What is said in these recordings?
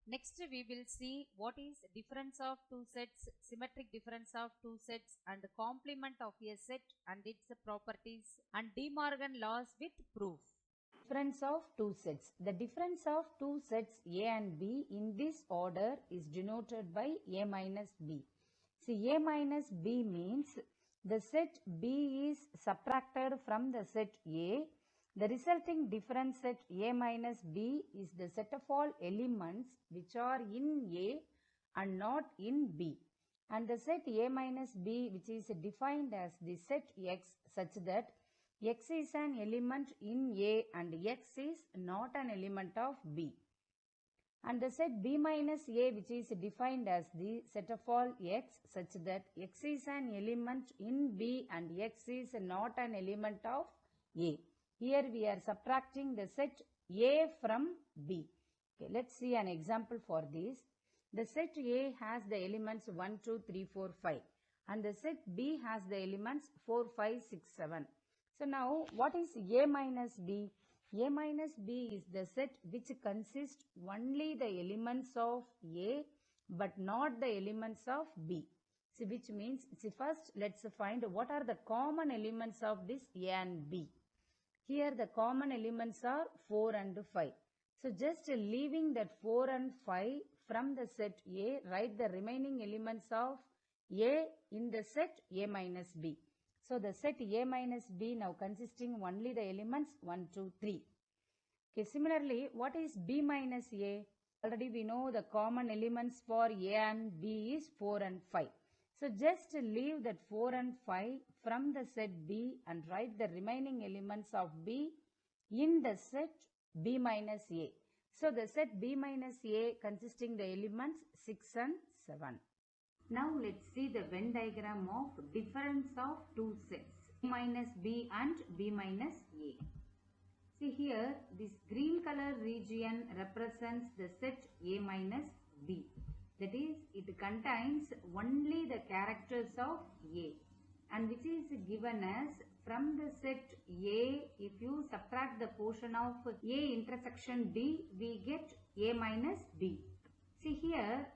Next we will see what is difference of two sets, symmetric difference of two sets and complement of a set and its properties and De Morgan laws with proof. Difference of two sets. The difference of two sets A and B in this order is denoted by A minus B. See, A minus B means the set B is subtracted from the set A. The resulting difference set A minus B is the set of all elements which are in A and not in B. And the set A minus B, which is defined as the set X, such that X is an element in A and X is not an element of B. And the set B minus A, which is defined as the set of all X, such that X is an element in B and X is not an element of A. Here we are subtracting the set A from B. Okay, let's see an example for this. The set A has the elements 1, 2, 3, 4, 5 and the set B has the elements 4, 5, 6, 7. So now what is A minus B? A minus B is the set which consists only the elements of A but not the elements of B. See, which means, see, first let's find what are the common elements of this A and B. Here the common elements are 4 and 5. So just leaving that 4 and 5 from the set A, write the remaining elements of A in the set A minus B. So the set A minus B now consisting only the elements 1, 2, 3. Okay, similarly, what is B minus A? Already we know the common elements for A and B is 4 and 5. So just leave that 4 and 5 from the set B and write the remaining elements of B in the set B minus A. So the set B minus A consisting the elements 6 and 7. Now let's see the Venn diagram of difference of two sets A minus B and B minus A. See here, this green color region represents the set A minus B. That is, it contains only the characters of A and which is given as from the set A, if you subtract the portion of A intersection B, we get A minus B. See here,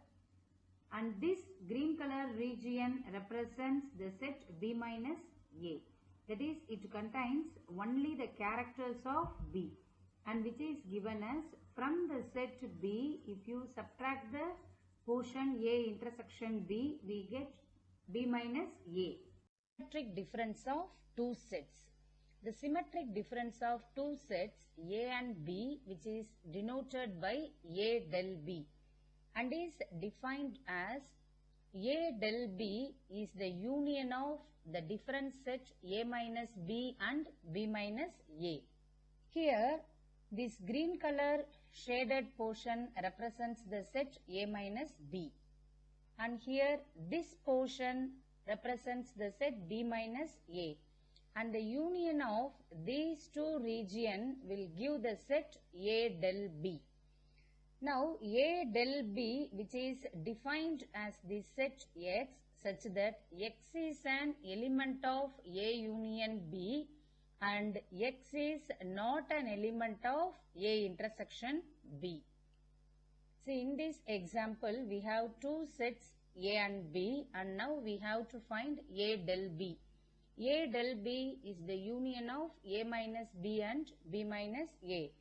and this green color region represents the set B minus A. That is, it contains only the characters of B and which is given as from the set B, if you subtract the portion A intersection B, we get B minus A. Symmetric difference of two sets. The symmetric difference of two sets A and B, which is denoted by A del B and is defined as A del B is the union of the different set A minus B and B minus A. Here, this green color shaded portion represents the set A minus B. And here, this portion represents the set B minus A. And the union of these two regions will give the set A del B. Now, A del B, which is defined as the set X, such that X is an element of A union B and X is not an element of A intersection B. See, in this example, we have two sets A and B and now we have to find A del B. A del B is the union of A minus B and B minus A.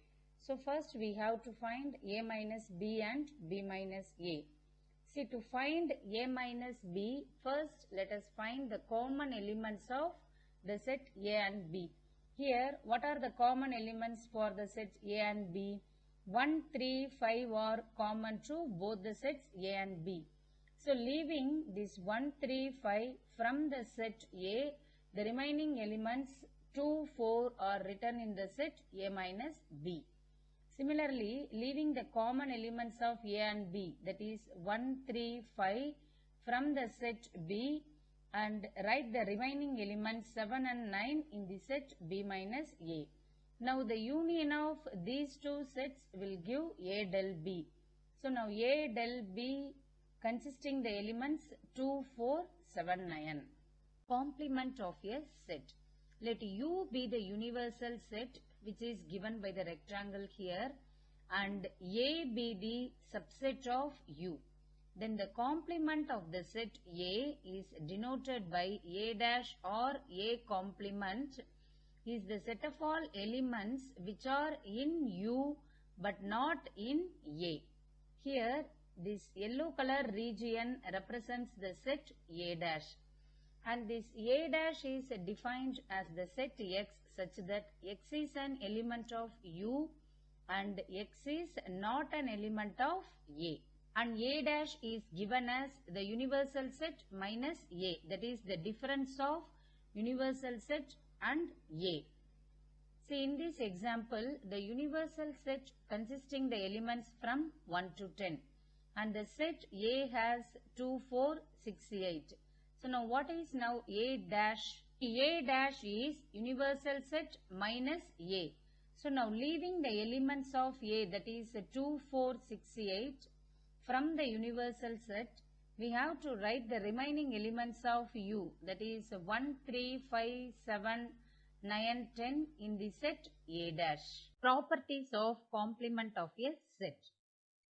So first we have to find A minus B and B minus A. See, to find A minus B, first let us find the common elements of the set A and B. Here, what are the common elements for the set A and B? 1, 3, 5 are common to both the sets A and B. So leaving this 1, 3, 5 from the set A, the remaining elements 2, 4 are written in the set A minus B. Similarly, leaving the common elements of A and B, that is 1, 3, 5 from the set B and write the remaining elements 7 and 9 in the set B minus A. Now the union of these two sets will give A del B. So now A del B consisting the elements 2, 4, 7, 9. Complement of a set. Let U be the universal set which is given by the rectangle here and A be the subset of U, then the complement of the set A is denoted by A dash or A complement is the set of all elements which are in U but not in A. Here this yellow color region represents the set A dash, and this A dash is defined as the set X such that X is an element of U and X is not an element of A. And A dash is given as the universal set minus A, that is the difference of universal set and A. See, in this example, the universal set consisting the elements from 1 to 10 and the set A has 2, 4, 6, 8. So now what is now A dash? A dash is universal set minus A. So now leaving the elements of A, that is 2, 4, 6, 8 from the universal set, we have to write the remaining elements of U, that is 1, 3, 5, 7, 9, 10 in the set A dash. Properties of complement of a set.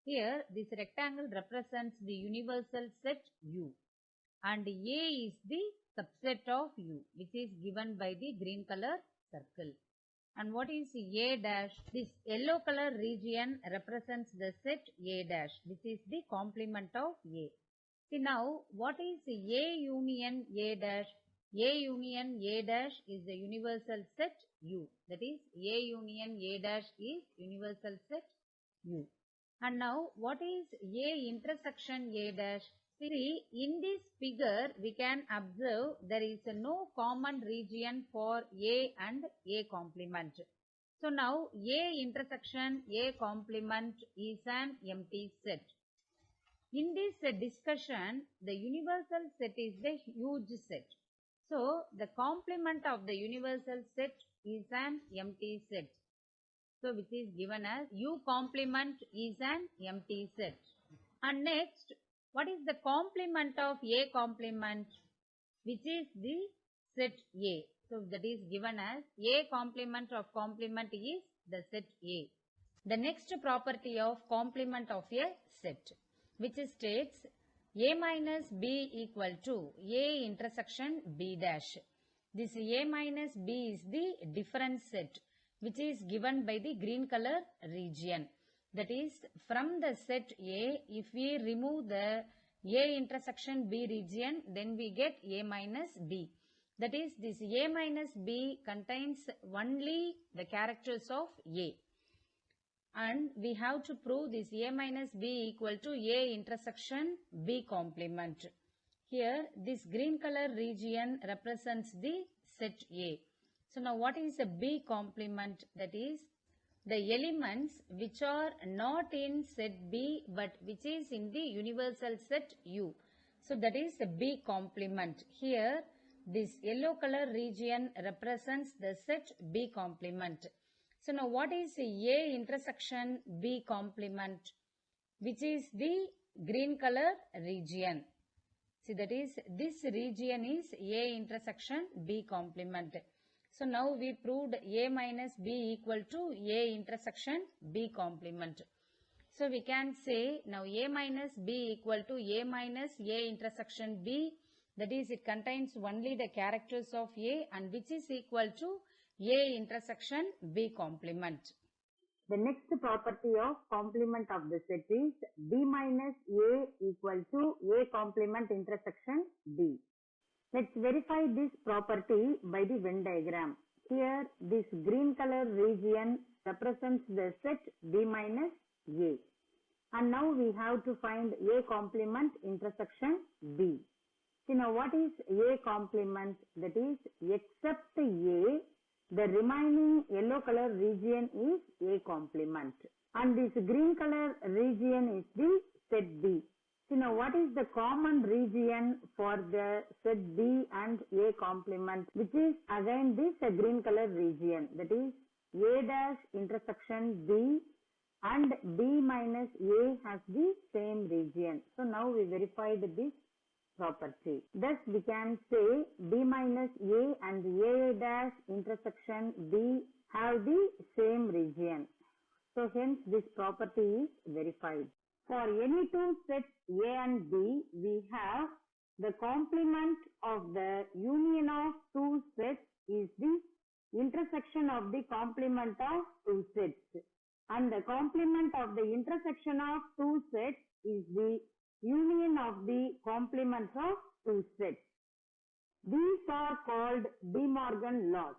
Here this rectangle represents the universal set U and A is the subset of U, which is given by the green color circle. And what is A dash? This yellow color region represents the set A dash, which is the complement of A. See now, what is A union A dash? A union A dash is the universal set U. That is, A union A dash is universal set U. And now, what is A intersection A dash? See, in this figure, we can observe there is no common region for A and A complement. So now, A intersection A complement is an empty set. In this discussion, the universal set is the huge set. So, the complement of the universal set is an empty set. So, which is given as U complement is an empty set. And next, what is the complement of A complement? Which is the set A. So, that is given as A complement of complement is the set A. The next property of complement of a set, which states A minus B equal to A intersection B dash. This A minus B is the difference set, which is given by the green color region. That is, from the set A, if we remove the A intersection B region, then we get A minus B. That is, this A minus B contains only the characters of A. And we have to prove this A minus B equal to A intersection B complement. Here, this green color region represents the set A. So, now what is a B complement? That is, the elements which are not in set B but which is in the universal set U. So, that is a B complement. Here, this yellow color region represents the set B complement. So, now what is A intersection B complement? Which is the green color region. See, that is, this region is A intersection B complement. So, now we proved A minus B equal to A intersection B complement. So, we can say now A minus B equal to A minus A intersection B. That is, it contains only the characters of A and which is equal to A intersection B complement. The next property of complement of the set is B minus A equal to A complement intersection B. Let's verify this property by the Venn diagram. Here, this green color region represents the set B minus A. And now we have to find A complement intersection B. See, now what is A complement? That is, except A, the remaining yellow color region is A complement. And this green color region is the set B. So now what is the common region for the set B and A complement, which is again this green color region, that is A dash intersection B and B minus A has the same region. So now we verified this property. Thus we can say B minus A and A dash intersection B have the same region. So So hence this property is verified. For any two sets A and B, we have the complement of the union of two sets is the intersection of the complement of two sets. And the complement of the intersection of two sets is the union of the complements of two sets. These are called De Morgan laws,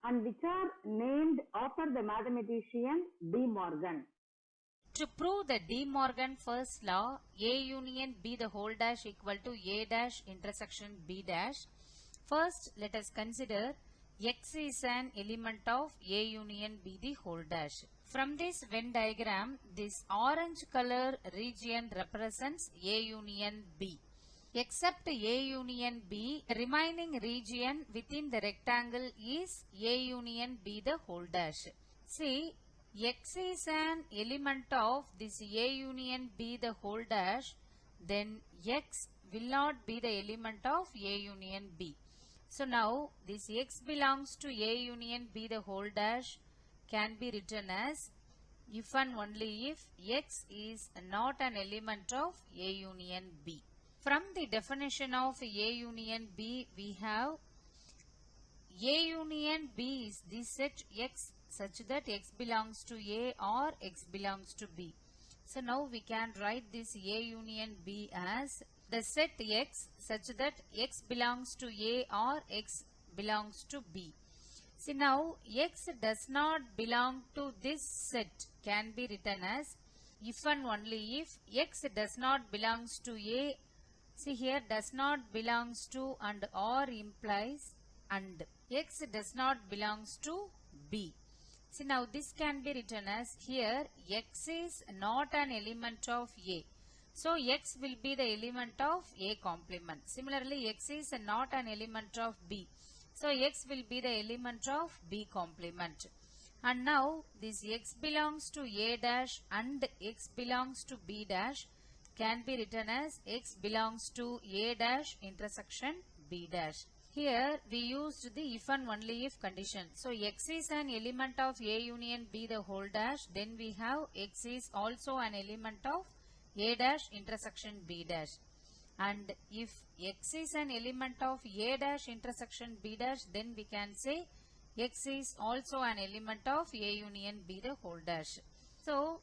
and which are named after the mathematician De Morgan. To prove the De Morgan first law, A union B the whole dash equal to A dash intersection B dash, first let us consider X is an element of A union B the whole dash. From this Venn diagram, this orange color region represents A union B. Except A union B, the remaining region within the rectangle is A union B the whole dash. See, X is an element of this A union B the whole dash, then X will not be the element of A union B. So now this X belongs to A union B the whole dash can be written as if and only if X is not an element of A union B. From the definition of A union B, we have A union B is the set X such that X belongs to A or X belongs to B. So now we can write this A union B as the set X such that X belongs to A or X belongs to B. See now X does not belong to this set can be written as if and only if X does not belongs to A. See here does not belongs to and or implies and X does not belongs to B. See now this can be written as here X is not an element of A. So X will be the element of A complement. Similarly X is not an element of B. So X will be the element of B complement. And now this X belongs to A dash and X belongs to B dash can be written as X belongs to A dash intersection B dash. Here we used the if and only if condition. So X is an element of A union B the whole dash, then we have X is also an element of A dash intersection B dash. And if X is an element of A dash intersection B dash, then we can say X is also an element of A union B the whole dash. So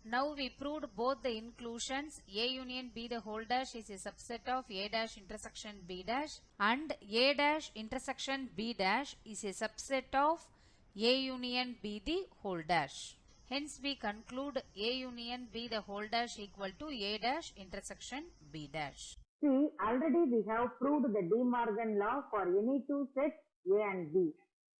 now we proved both the inclusions. A union B the whole dash is a subset of A dash intersection B dash and A dash intersection B dash is a subset of A union B the whole dash. Hence we conclude A union B the whole dash equal to A dash intersection B dash. See, already we have proved the De Morgan law for any two sets A and B.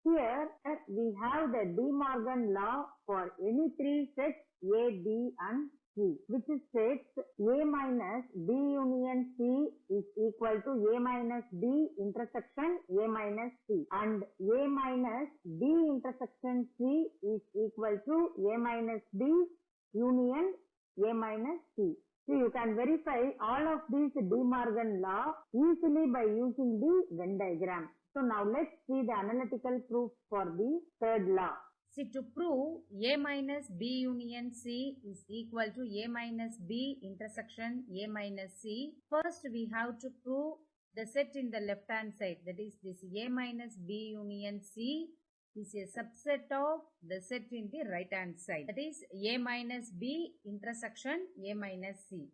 Here we have the De Morgan law for any three sets A, B and C, which states A minus B union C is equal to A minus B intersection A minus C, and A minus B intersection C is equal to A minus B union A minus C. So you can verify all of these De Morgan law easily by using the Venn diagram. So now let's see the analytical proof for the third law. See, to prove A minus B union C is equal to A minus B intersection A minus C, first we have to prove the set in the left hand side, that is this A minus B union C is a subset of the set in the right hand side, that is A minus B intersection A minus C.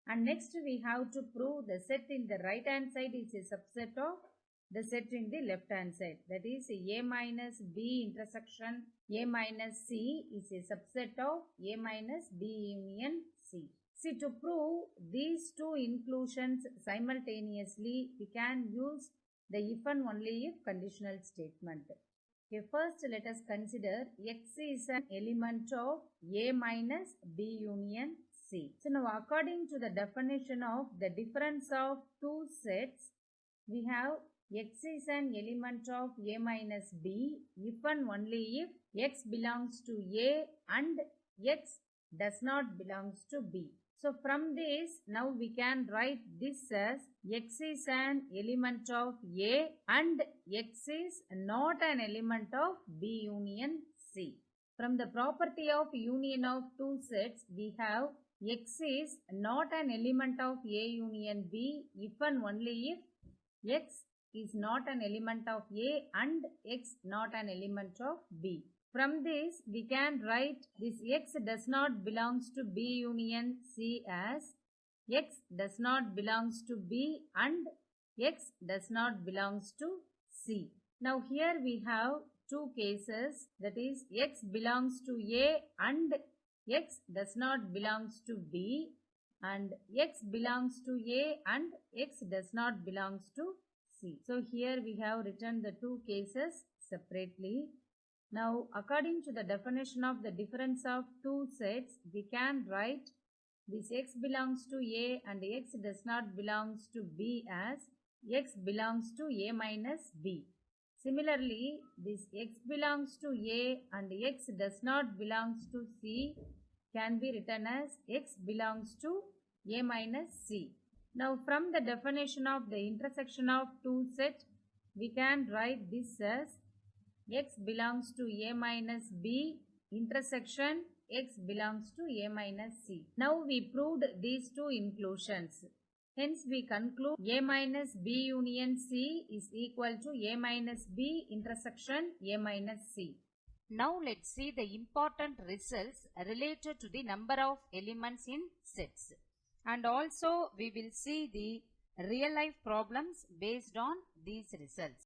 And next we have to prove the set in the right hand side is a subset of the set in the left hand side, that is A minus B intersection A minus C is a subset of A minus B union C. See, to prove these two inclusions simultaneously, we can use the if and only if conditional statement. Okay, first let us consider X is an element of A minus B union C. So now according to the definition of the difference of two sets, we have X is an element of A minus B if and only if X belongs to A and X does not belongs to B. So from this, now we can write this as X is an element of A and X is not an element of B union C. From the property of union of two sets, we have X is not an element of A union B if and only if X is not an element of A and X not an element of B. From this, we can write this X does not belongs to B union C as X does not belongs to B and X does not belongs to C. Now here we have two cases, that is X belongs to A and X does not belongs to B, and X belongs to A and X does not belongs to C. So here we have written the two cases separately. Now according to the definition of the difference of two sets, we can write this X belongs to A and X does not belongs to B as X belongs to A minus B. Similarly, this X belongs to A and X does not belongs to C can be written as X belongs to A minus C. Now from the definition of the intersection of two sets, we can write this as X belongs to A minus B intersection X belongs to A minus C. Now we proved these two inclusions. Hence we conclude A minus B union C is equal to A minus B intersection A minus C. Now let's see the important results related to the number of elements in sets. And also we will see the real life problems based on these results.